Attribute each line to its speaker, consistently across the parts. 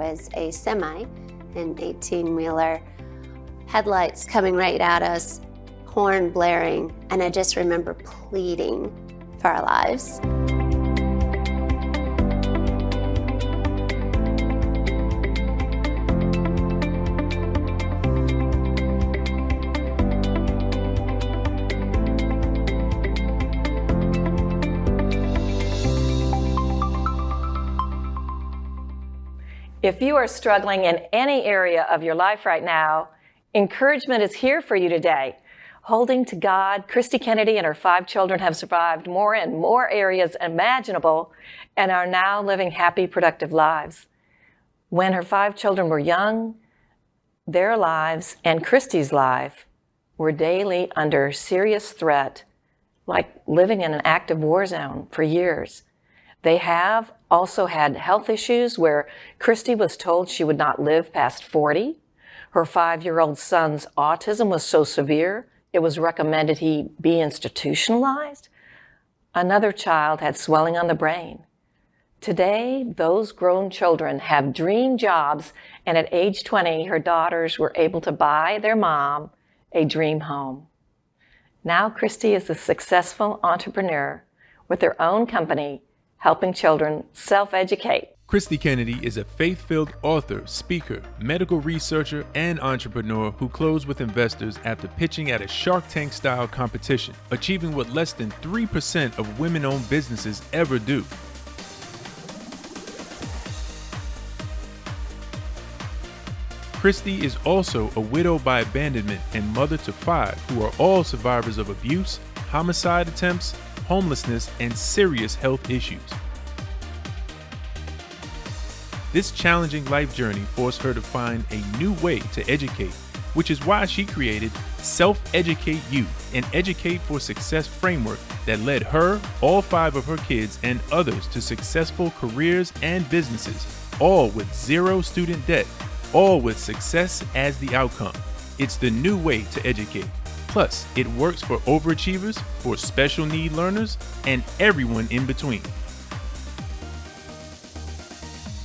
Speaker 1: was a semi, an 18-wheeler, headlights coming right at us, horn blaring, and I just remember pleading for our lives.
Speaker 2: If you are struggling in any area of your life right now, encouragement is here for you today. Holding to God, Kristi Kennedy and her 5 children have survived more and more areas imaginable and are now living happy, productive lives. When her 5 children were young, their lives and Kristi's life were daily under serious threat, like living in an active war zone for years. They have also had health issues where Kristi was told she would not live past 40. Her 5-year-old son's autism was so severe, it was recommended he be institutionalized. Another child had swelling on the brain. Today, those grown children have dream jobs, and at age 20, her daughters were able to buy their mom a dream home. Now Kristi is a successful entrepreneur with her own company, helping children self-educate.
Speaker 3: Kristi Kennedy is a faith-filled author, speaker, medical researcher, and entrepreneur who closed with investors after pitching at a Shark Tank-style competition, achieving what less than 3% of women-owned businesses ever do. Kristi is also a widow by abandonment and mother to 5 who are all survivors of abuse, homicide attempts, homelessness, and serious health issues. This challenging life journey forced her to find a new way to educate, which is why she created Self-Educate You, an Educate for Success framework that led her, all 5 of her kids, and others to successful careers and businesses, all with 0 student debt, all with success as the outcome. It's the new way to educate. Plus, it works for overachievers, for special need learners, and everyone in between.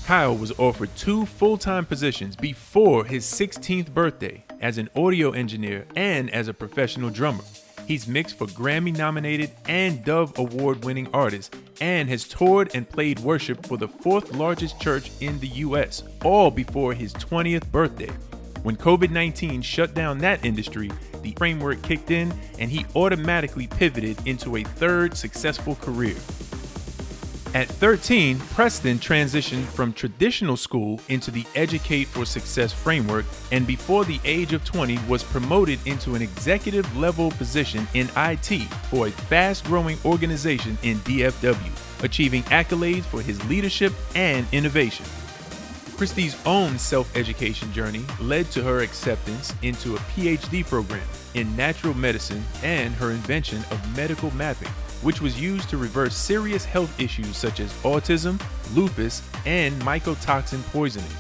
Speaker 3: Kyle was offered 2 full-time positions before his 16th birthday as an audio engineer and as a professional drummer. He's mixed for Grammy-nominated and Dove Award-winning artist and has toured and played worship for the 4th largest church in the U.S., all before his 20th birthday. When COVID-19 shut down that industry, the framework kicked in and he automatically pivoted into a 3rd successful career. At 13, Preston transitioned from traditional school into the Educate for Success framework, and before the age of 20 was promoted into an executive level position in IT for a fast-growing organization in DFW, achieving accolades for his leadership and innovation. Kristi's own self-education journey led to her acceptance into a PhD program in natural medicine and her invention of medical mapping, which was used to reverse serious health issues such as autism, lupus, and mycotoxin poisoning.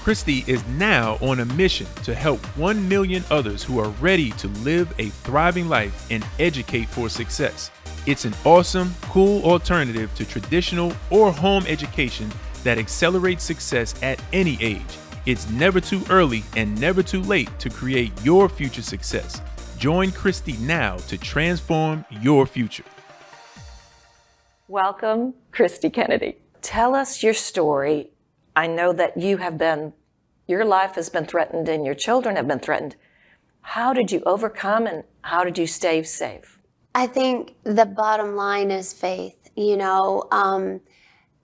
Speaker 3: Kristi is now on a mission to help 1 million others who are ready to live a thriving life and educate for success. It's an awesome, cool alternative to traditional or home education that accelerates success at any age. It's never too early and never too late to create your future success. Join Kristi now to transform your future.
Speaker 2: Welcome, Kristi Kennedy. Tell us your story. I know that your life has been threatened and your children have been threatened. How did you overcome and how did you stay safe?
Speaker 1: I think the bottom line is faith.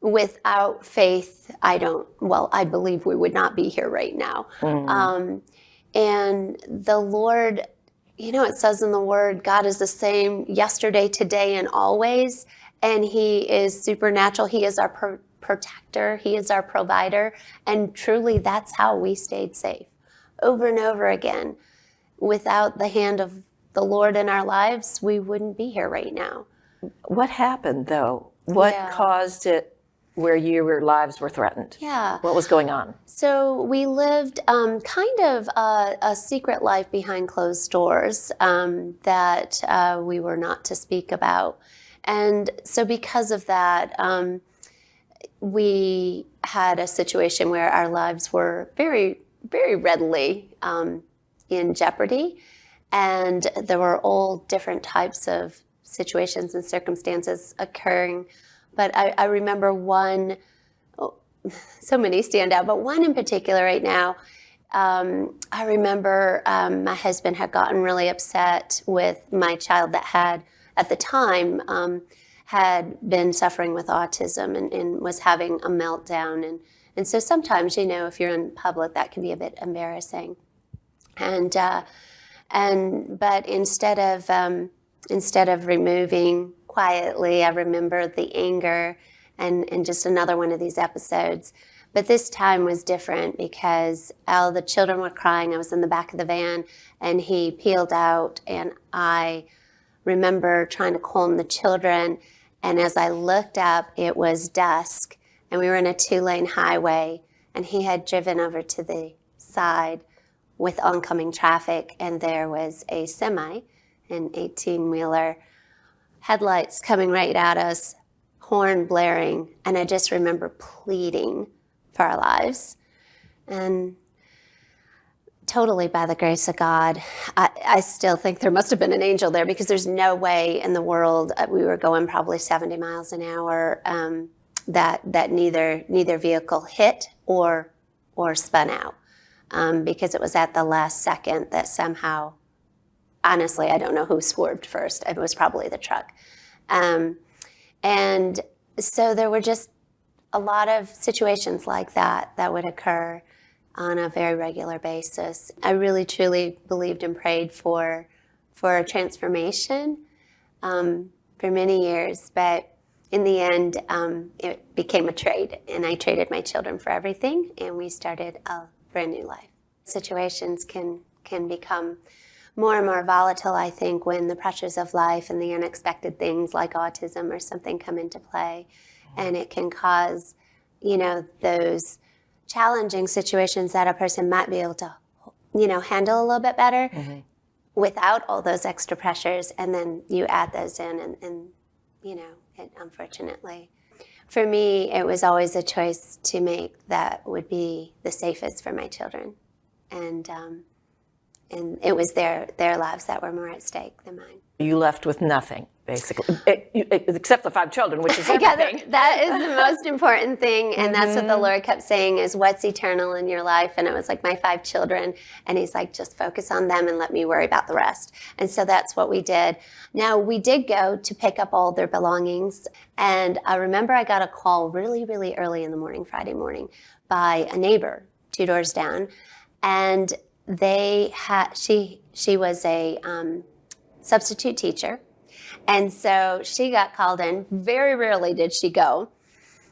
Speaker 1: Without faith, I believe we would not be here right now. Mm-hmm. And the Lord, it says in the Word, God is the same yesterday, today, and always. And He is supernatural. He is our protector. He is our provider. And truly, that's how we stayed safe over and over again. Without the hand of the Lord in our lives, we wouldn't be here right now.
Speaker 2: What happened, though? What caused it where your lives were threatened?
Speaker 1: Yeah.
Speaker 2: What was going on?
Speaker 1: So we lived kind of a secret life behind closed doors that we were not to speak about. And so because of that, we had a situation where our lives were very, very readily in jeopardy. And there were all different types of situations and circumstances occurring. But I remember one, so many stand out, but one in particular right now. I remember my husband had gotten really upset with my child that had, at the time, had been suffering with autism and was having a meltdown. And so sometimes, if you're in public, that can be a bit embarrassing. But instead of removing quietly, I remember the anger and just another one of these episodes. But this time was different because all the children were crying. I was in the back of the van, and he peeled out, and I remember trying to calm the children. And as I looked up, it was dusk, and we were in a 2-lane highway, and he had driven over to the side with oncoming traffic, and there was a semi, an 18-wheeler, headlights coming right at us, horn blaring, and I just remember pleading for our lives. And totally by the grace of God, I still think there must have been an angel there, because there's no way in the world, we were going probably 70 miles an hour, that neither vehicle hit or spun out, because it was at the last second that somehow, honestly, I don't know who swerved first. It was probably the truck. And so there were just a lot of situations like that would occur on a very regular basis. I really, truly believed and prayed for a transformation for many years, but in the end, it became a trade, and I traded my children for everything, and we started a brand new life. Situations can become more and more volatile, I think, when the pressures of life and the unexpected things like autism or something come into play. And it can cause, those challenging situations that a person might be able to, handle a little bit better without all those extra pressures. And then you add those in and it, unfortunately. For me, it was always a choice to make that would be the safest for my children. And it was their lives that were more at stake than mine.
Speaker 2: You left with nothing, basically, except the 5 children, which is everything.
Speaker 1: That is the most important thing, and that's what the Lord kept saying is, what's eternal in your life? And it was like my 5 children, and he's like, just focus on them and let me worry about the rest. And so that's what we did. Now, we did go to pick up all their belongings, and I remember I got a call really, really early in the morning, Friday morning, by a neighbor 2 doors down, and she was a substitute teacher, and so she got called in. Very rarely did she go,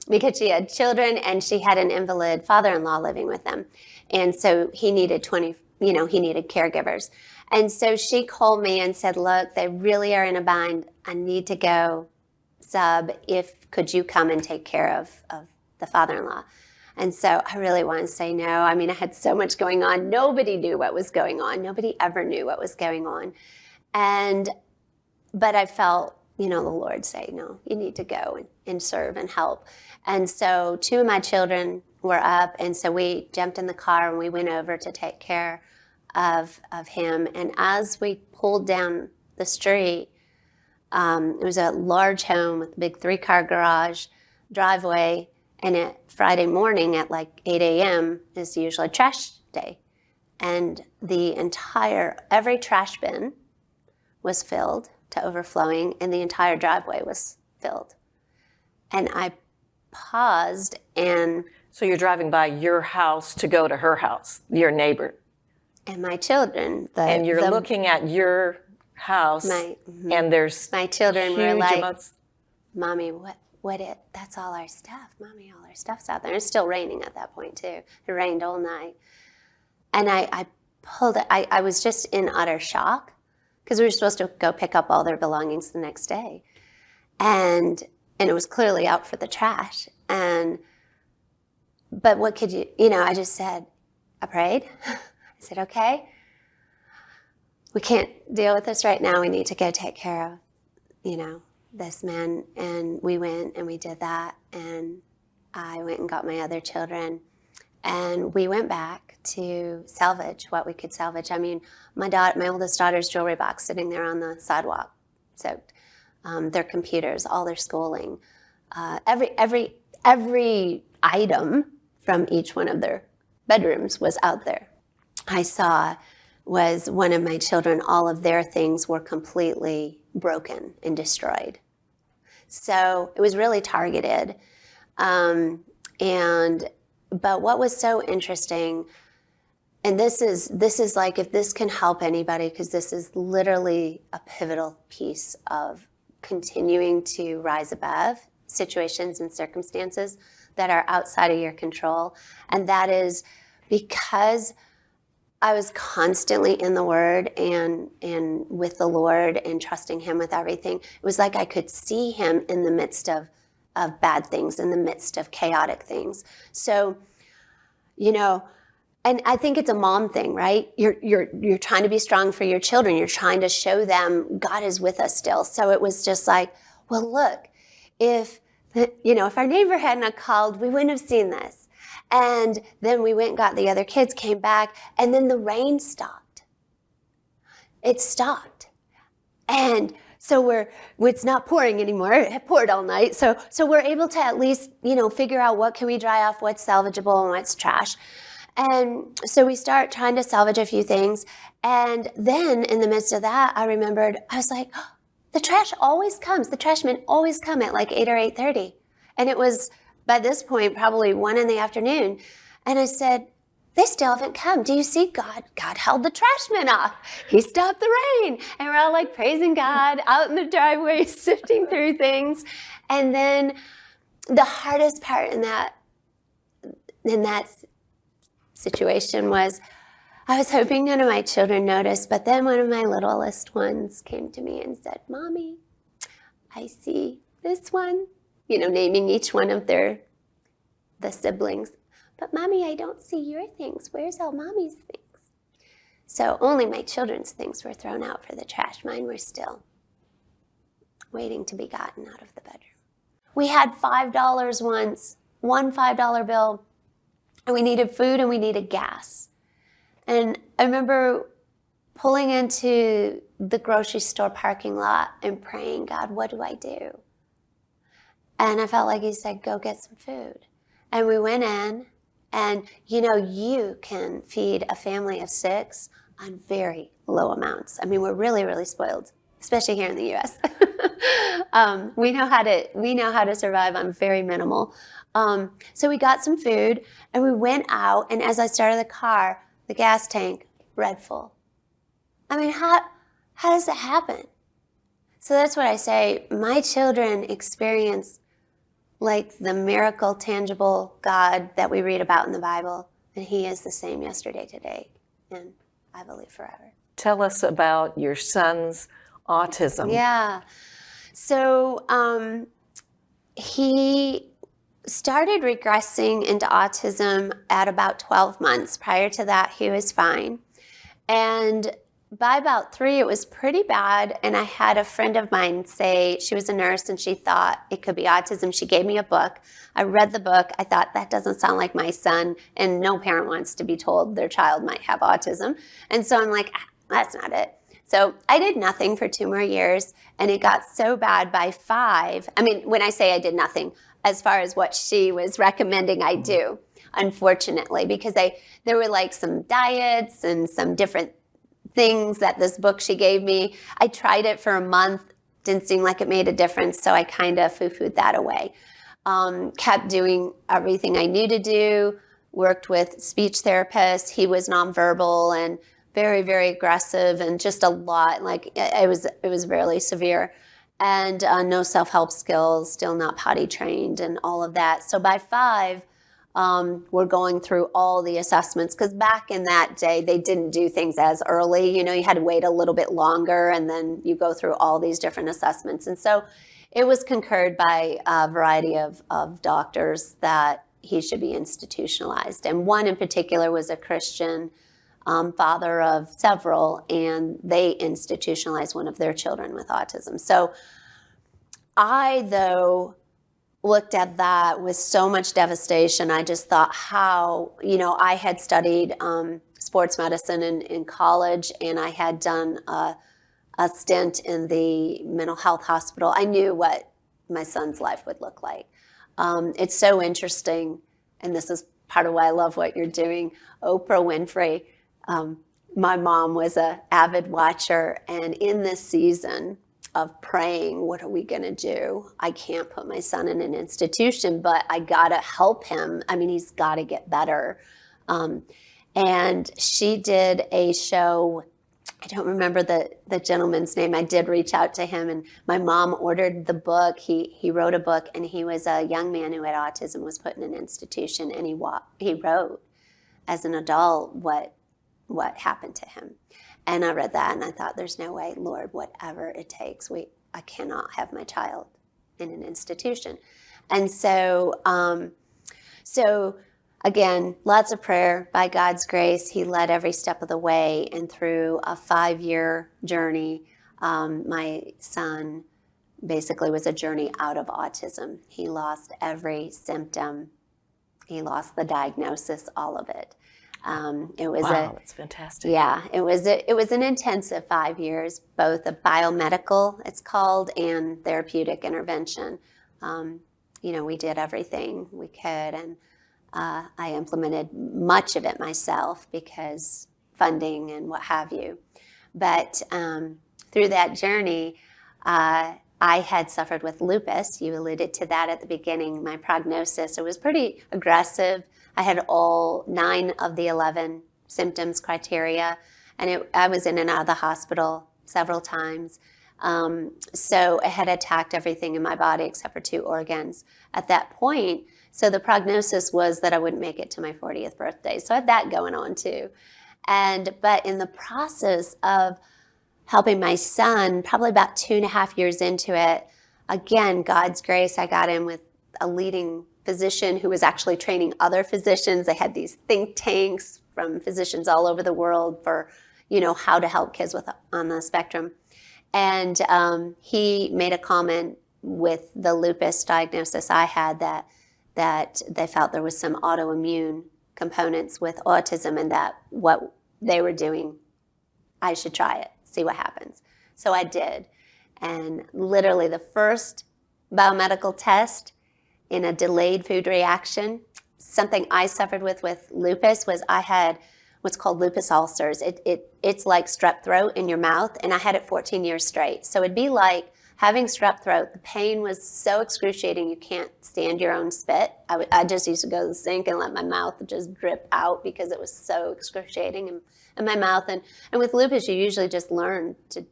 Speaker 1: because she had children and she had an invalid father-in-law living with them, and so he needed caregivers. And so she called me and said, look, they really are in a bind. I need to go sub. Could you come and take care of the father-in-law? And so I really wanted to say no. I mean, I had so much going on. Nobody knew what was going on. Nobody ever knew what was going on. But I felt, the Lord say, no, you need to go and serve and help. And so 2 of my children were up, and so we jumped in the car and we went over to take care of him. And as we pulled down the street, it was a large home with a big 3-car garage, driveway, and Friday morning at like 8 a.m. is usually trash day. And every trash bin was filled to overflowing, and the entire driveway was filled. And I paused and...
Speaker 2: So you're driving by your house to go to her house, your neighbor.
Speaker 1: And my children.
Speaker 2: And you're looking at your house, and there's
Speaker 1: my children
Speaker 2: huge
Speaker 1: were like,
Speaker 2: amounts.
Speaker 1: Mommy, that's all our stuff. Mommy, all our stuff's out there. It's still raining at that point, too. It rained all night. And I pulled it. I was just in utter shock, because we were supposed to go pick up all their belongings the next day. And it was clearly out for the trash. But what could you, I just said, I prayed. I said, okay, we can't deal with this right now. We need to go take care of, this man. And we went and we did that. And I went and got my other children, and we went back to salvage what we could salvage. I mean, my oldest daughter's jewelry box sitting there on the sidewalk, soaked. Their computers, all their schooling, every item from each one of their bedrooms was out there. I saw was one of my children, all of their things were completely broken and destroyed. So it was really targeted. But what was so interesting, and this is like, if this can help anybody, because this is literally a pivotal piece of continuing to rise above situations and circumstances that are outside of your control. And that is because I was constantly in the Word and with the Lord and trusting Him with everything. It was like I could see Him in the midst of bad things, in the midst of chaotic things. So, and I think it's a mom thing, right? You're trying to be strong for your children. You're trying to show them God is with us still. So it was just like, well, look, if our neighbor hadn't called, we wouldn't have seen this. And then we went and got the other kids, came back, and then the rain stopped. It stopped. And so it's not pouring anymore. It poured all night. So we're able to at least, figure out what can we dry off, what's salvageable and what's trash. And so we start trying to salvage a few things. And then in the midst of that, I remembered, I was like, oh, the trash always comes. The trashmen always come at like 8 or 8:30. And it was, by this point, probably 1 p.m. And I said, they still haven't come. Do you see God? God held the trashmen off. He stopped the rain. And we're all like praising God out in the driveway, sifting through things. And then the hardest part in that situation was, I was hoping none of my children noticed, but then one of my littlest ones came to me and said, Mommy, I see this one, naming each one of the siblings. But Mommy, I don't see your things. Where's all Mommy's things? So only my children's things were thrown out for the trash. Mine were still waiting to be gotten out of the bedroom. We had $5 once, one $5 bill, and we needed food and we needed gas. And I remember pulling into the grocery store parking lot and praying, God, what do I do? And I felt like He said, go get some food. And we went in, and you can feed a family of 6 on very low amounts. I mean, we're really, really spoiled, especially here in the U.S. We know how to survive on very minimal. So we got some food, and we went out, and as I started the car, the gas tank, red full. I mean, how does that happen? So that's what I say. My children experience like the miracle, tangible God that we read about in the Bible, and He is the same yesterday, today, and I believe forever.
Speaker 2: Tell us about your son's autism.
Speaker 1: Yeah. So he started regressing into autism at about 12 months. Prior to that, he was fine. And by about 3, it was pretty bad. And I had a friend of mine say, she was a nurse and she thought it could be autism. She gave me a book. I read the book. I thought, that doesn't sound like my son. And no parent wants to be told their child might have autism. And so I'm like, that's not it. So I did nothing for 2 more years. And it got so bad by 5. I mean, when I say I did nothing, as far as what she was recommending I do, unfortunately, because there were like some diets and some different things that this book she gave me. I tried it for a month, didn't seem like it made a difference, so I kind of foo-fooed that away. Kept doing everything I knew to do, worked with speech therapists. He was nonverbal and very, very aggressive and just a lot. Like it was really severe. And no self-help skills, still not potty trained and all of that. So by 5, we're going through all the assessments, because back in that day, they didn't do things as early. You had to wait a little bit longer, and then you go through all these different assessments. And so it was concurred by a variety of doctors that he should be institutionalized. And one in particular was a Christian father of several, and they institutionalized one of their children with autism. So I, though, looked at that with so much devastation. I just thought how, I had studied sports medicine in college, and I had done a stint in the mental health hospital. I knew what my son's life would look like. It's so interesting, and this is part of why I love what you're doing. Oprah Winfrey, my mom was an avid watcher, and in this season of praying, what are we going to do? I can't put my son in an institution, but I got to help him. I mean, he's got to get better. And she did a show. I don't remember the gentleman's name. I did reach out to him, and my mom ordered the book. He wrote a book, and he was a young man who had autism, was put in an institution, and he wrote as an adult what happened to him. And I read that, and I thought, there's no way, Lord, whatever it takes, I cannot have my child in an institution. And so, again, lots of prayer. By God's grace, he led every step of the way. And through a 5-year journey, my son basically was a journey out of autism. He lost every symptom. He lost the diagnosis, all of it. It was
Speaker 2: that's fantastic.
Speaker 1: Yeah, it was an intensive 5 years, both a biomedical, it's called, and therapeutic intervention. We did everything we could, and I implemented much of it myself because funding and what have you. But through that journey, I had suffered with lupus. You alluded to that at the beginning. My prognosis, it was pretty aggressive. I had all 9 of the 11 symptoms criteria, and I was in and out of the hospital several times. So it had attacked everything in my body except for 2 organs at that point. So the prognosis was that I wouldn't make it to my 40th birthday. So I had that going on too. But in the process of helping my son, probably about 2.5 years into it, again, God's grace, I got in with a leading physician who was actually training other physicians. They had these think tanks from physicians all over the world for, how to help kids on the spectrum. And he made a comment with the lupus diagnosis I had that they felt there was some autoimmune components with autism, and that what they were doing, I should try it, see what happens. So I did. And literally the first biomedical test in a delayed food reaction, something I suffered with lupus was I had what's called lupus ulcers. It's like strep throat in your mouth, and I had it 14 years straight. So it'd be like having strep throat. The pain was so excruciating you can't stand your own spit. I just used to go to the sink and let my mouth just drip out because it was so excruciating in my mouth. And with lupus, you usually just learn to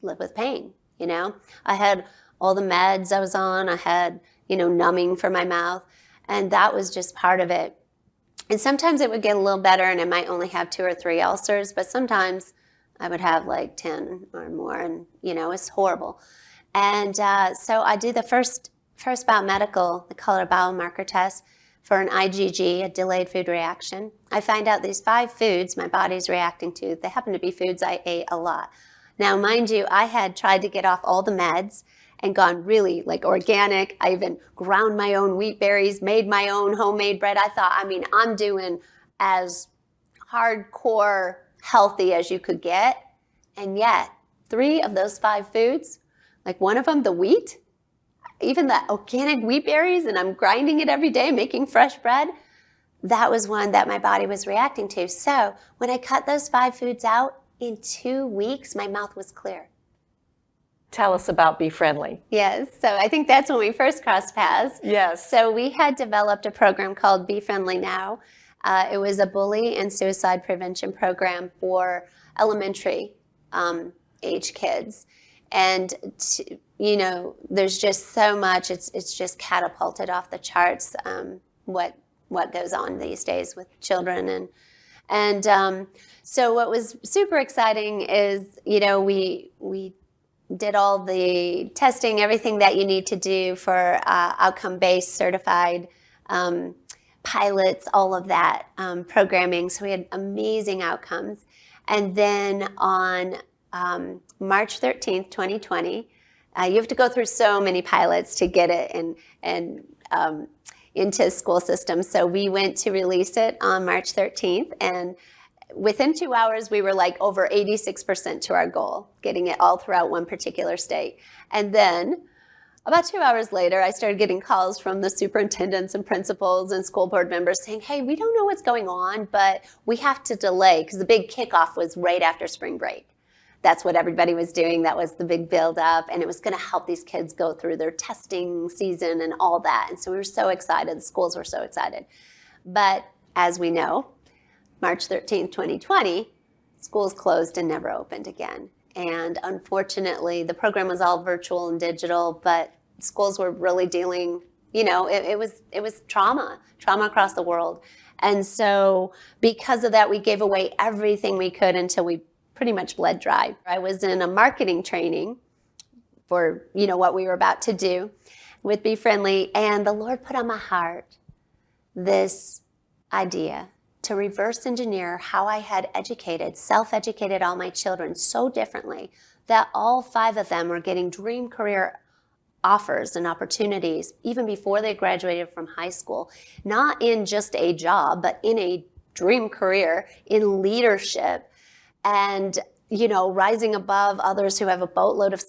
Speaker 1: live with pain, I had all the meds I was on. I had numbing for my mouth, and that was just part of it. And sometimes it would get a little better, and I might only have 2 or 3 ulcers, but sometimes I would have like 10 or more, and it's horrible. And so I do the first biomedical, they call it a biomarker test for an IgG, a delayed food reaction. I find out these 5 foods my body's reacting to, they happen to be foods I ate a lot. Now, mind you, I had tried to get off all the meds and gone really like organic. I even ground my own wheat berries, made my own homemade bread. I thought, I'm doing as hardcore healthy as you could get. And yet 3 of those 5 foods, like one of them, the wheat, even the organic wheat berries, and I'm grinding it every day, making fresh bread, that was one that my body was reacting to. So when I cut those 5 foods out, in 2 weeks, my mouth was clear.
Speaker 2: Tell us about Be Friendly.
Speaker 1: Yes, so I think that's when we first crossed paths.
Speaker 2: Yes.
Speaker 1: So we had developed a program called Be Friendly Now. It was a bully and suicide prevention program for elementary age kids. And, there's just so much, it's just catapulted off the charts what goes on these days with children. And so what was super exciting is, we did all the testing, everything that you need to do for outcome-based certified pilots, all of that programming. So we had amazing outcomes. And then on March 13th, 2020, you have to go through so many pilots to get it. And into school systems. So we went to release it on March 13th, and within 2 hours, we were like over 86% to our goal, getting it all throughout one particular state. And then about 2 hours later, I started getting calls from the superintendents and principals and school board members saying, hey, we don't know what's going on, but we have to delay, because the big kickoff was right after spring break. That's what everybody was doing. That was the big build-up, and it was going to help these kids go through their testing season and all that. And so we were so excited. The schools were so excited. But as we know, March 13th, 2020, schools closed and never opened again. And unfortunately, the program was all virtual and digital, but schools were really dealing, it was trauma across the world. And so because of that, we gave away everything we could until we pretty much bled dry. I was in a marketing training for, what we were about to do with Be Friendly, and the Lord put on my heart this idea to reverse engineer how I had self-educated all my children so differently that all 5 of them were getting dream career offers and opportunities even before they graduated from high school, not in just a job, but in a dream career in leadership. And, rising above others who have a boatload of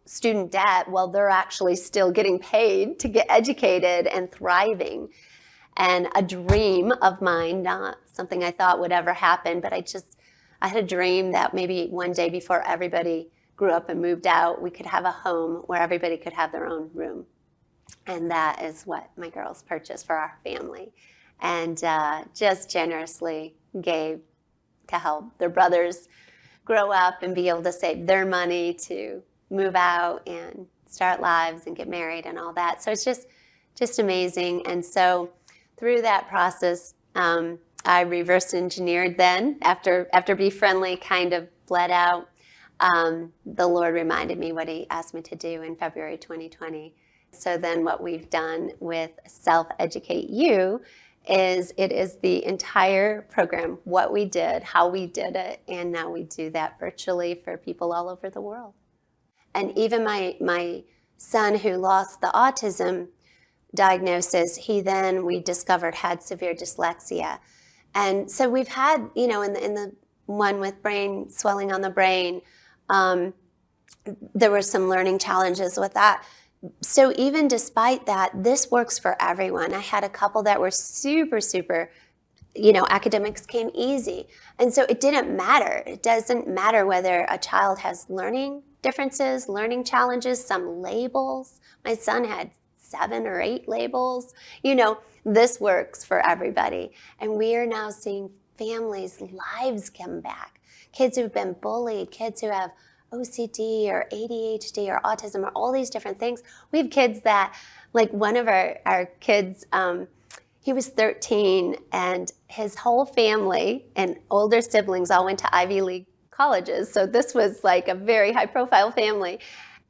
Speaker 1: student debt while they're actually still getting paid to get educated and thriving. And a dream of mine, not something I thought would ever happen, but I had a dream that maybe one day before everybody grew up and moved out, we could have a home where everybody could have their own room. And that is what my girls purchased for our family, and just generously gave to help their brothers grow up and be able to save their money to move out and start lives and get married and all that. So it's just amazing. And so through that process, I reverse engineered then, after Be Friendly kind of bled out, the Lord reminded me what he asked me to do in February 2020. So then what we've done with Self-Educate You is it is the entire program, what we did, how we did it, and now we do that virtually for people all over the world. And even my son, who lost the autism diagnosis, we discovered had severe dyslexia. And so we've had, in the one with brain swelling on the brain, there were some learning challenges with that. So even despite that, this works for everyone. I had a couple that were super, super, academics came easy. And so it didn't matter. It doesn't matter whether a child has learning differences, learning challenges, some labels. My son had 7 or 8 labels. This works for everybody. And we are now seeing families' lives come back. Kids who've been bullied, kids who have OCD or ADHD or autism or all these different things. We have kids that, like one of our kids, he was 13, and his whole family and older siblings all went to Ivy League colleges. So this was like a very high profile family.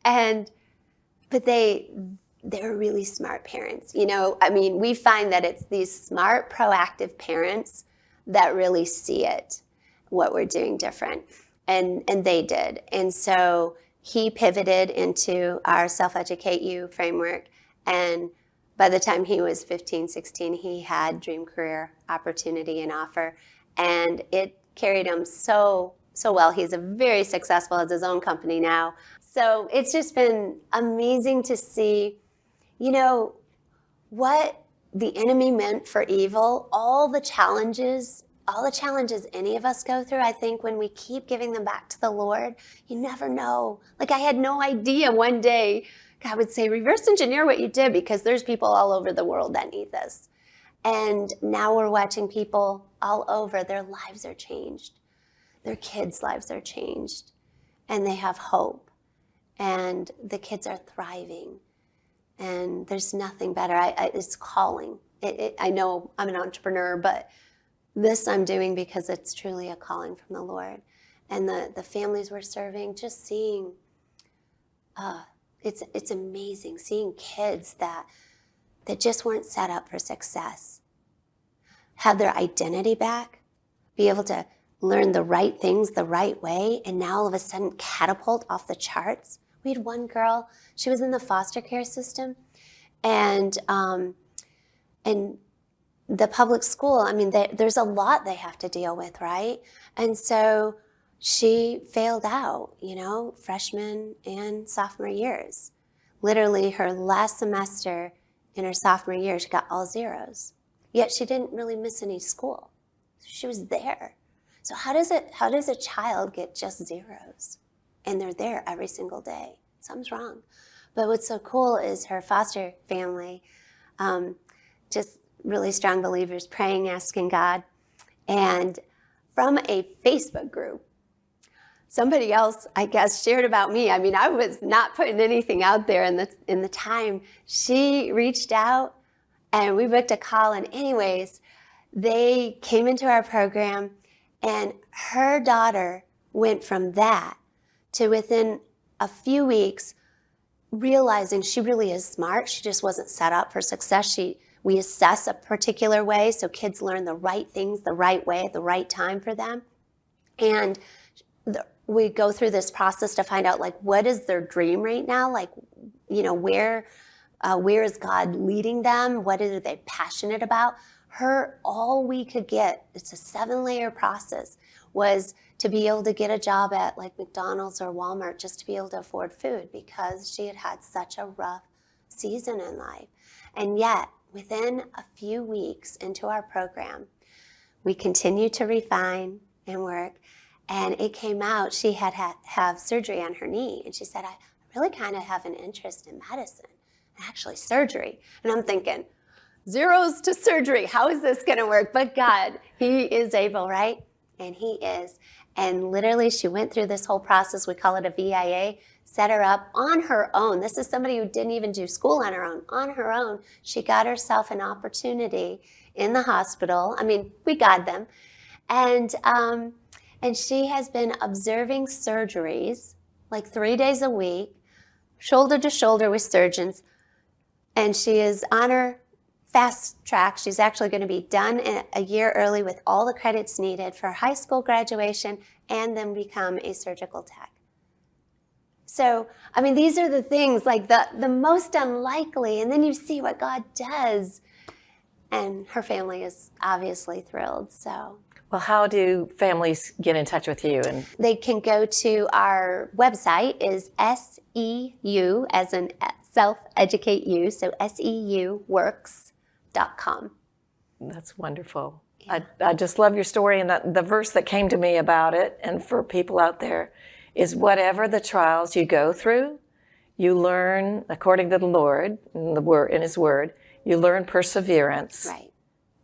Speaker 1: But they're really smart parents. We find that it's these smart, proactive parents that really see it, what we're doing different. And they did. And so he pivoted into our Self-Educate You framework. And by the time he was 15, 16, he had dream career opportunity and offer. And it carried him so well. He's very successful, has his own company now. So it's just been amazing to see, what the enemy meant for evil, all the challenges any of us go through. I think when we keep giving them back to the Lord, you never know. Like, I had no idea one day God would say, reverse engineer what you did, because there's people all over the world that need this. And now we're watching people all over, their lives are changed. Their kids' lives are changed. And they have hope. And the kids are thriving. And there's nothing better. It's calling. I know I'm an entrepreneur, but this I'm doing because it's truly a calling from the Lord. And the families we're serving, just seeing, it's amazing seeing kids that just weren't set up for success have their identity back, be able to learn the right things the right way, and now all of a sudden catapult off the charts. We had one girl, she was in the foster care system, And the public school, I mean, there's a lot they have to deal with, right? And so she failed out, freshman and sophomore years. Literally her last semester in her sophomore year, she got all zeros. Yet she didn't really miss any school. She was there. So how does a child get just zeros? And they're there every single day. Something's wrong. But what's so cool is her foster family, just really strong believers, praying, asking God. And from a Facebook group, somebody else, I guess, shared about me. I mean, I was not putting anything out there in the time. She reached out and we booked a call. And anyways, they came into our program and her daughter went from that to within a few weeks realizing she really is smart. She just wasn't set up for success. We assess a particular way so kids learn the right things the right way at the right time for them. And we go through this process to find out, like, what is their dream right now? Like, where is God leading them? What are they passionate about? All we could get, it's a 7-layer process, was to be able to get a job at like McDonald's or Walmart just to be able to afford food because she had such a rough season in life. And yet, within a few weeks into our program, we continued to refine and work, and it came out she had have surgery on her knee. And she said, I really kind of have an interest in medicine, actually surgery. And I'm thinking, zeros to surgery, how is this going to work? But God, He is able, right? And He is. And literally, she went through this whole process. We call it a VIA, set her up on her own. This is somebody who didn't even do school on her own. On her own, she got herself an opportunity in the hospital. I mean, we got them. And she has been observing surgeries like 3 days a week, shoulder to shoulder with surgeons. And she is on her fast track. She's actually going to be done a year early with all the credits needed for high school graduation and then become a surgical tech. So, I mean, these are the things, like the most unlikely, and then you see what God does. And her family is obviously thrilled, so.
Speaker 2: Well, how do families get in touch with you? And
Speaker 1: they can go to our website, is SEU, as in self-educate you, so SEUworks.com.
Speaker 2: That's wonderful.
Speaker 1: Yeah.
Speaker 2: I just love your story, and the verse that came to me about it, and for people out there, is whatever the trials you go through, you learn, according to the Lord, in His Word, you learn perseverance.
Speaker 1: Right.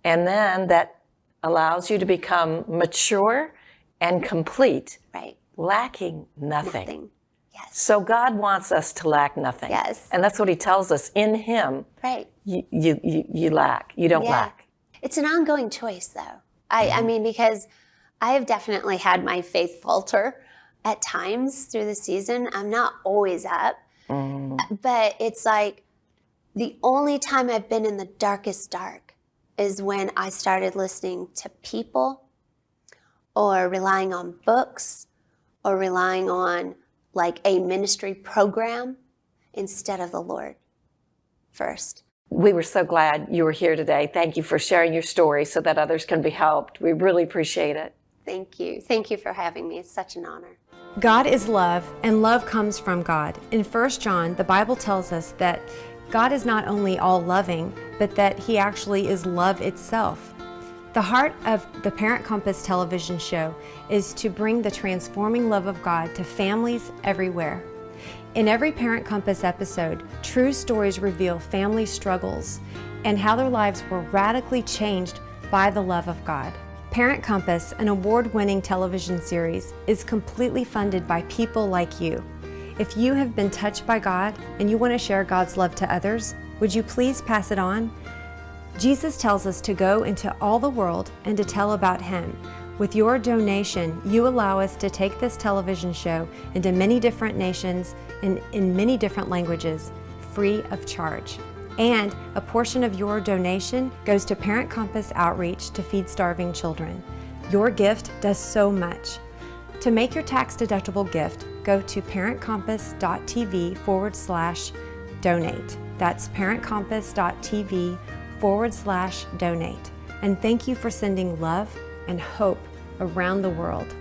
Speaker 2: And then that allows you to become mature and complete,
Speaker 1: Right.
Speaker 2: lacking nothing.
Speaker 1: Yes.
Speaker 2: So God wants us to lack nothing.
Speaker 1: Yes.
Speaker 2: And that's what He tells us. In Him,
Speaker 1: Right.
Speaker 2: you lack. You don't lack.
Speaker 1: It's an ongoing choice, though. I mean, because I have definitely had my faith falter at times through the season. I'm not always up, but it's like the only time I've been in the darkest dark is when I started listening to people or relying on books or relying on like a ministry program instead of the Lord first.
Speaker 2: We were so glad you were here today. Thank you for sharing your story so that others can be helped. We really appreciate it.
Speaker 1: Thank you. Thank you for having me. It's such an honor.
Speaker 4: God is love, and love comes from God. In 1 John, the Bible tells us that God is not only all-loving, but that He actually is love itself. The heart of the Parent Compass television show is to bring the transforming love of God to families everywhere. In every Parent Compass episode, true stories reveal family struggles and how their lives were radically changed by the love of God. Parent Compass, an award-winning television series, is completely funded by people like you. If you have been touched by God and you want to share God's love to others, would you please pass it on? Jesus tells us to go into all the world and to tell about Him. With your donation, you allow us to take this television show into many different nations and in many different languages, free of charge. And a portion of your donation goes to Parent Compass Outreach to feed starving children. Your gift does so much. To make your tax-deductible gift, go to parentcompass.tv/donate. That's parentcompass.tv/donate. And thank you for sending love and hope around the world.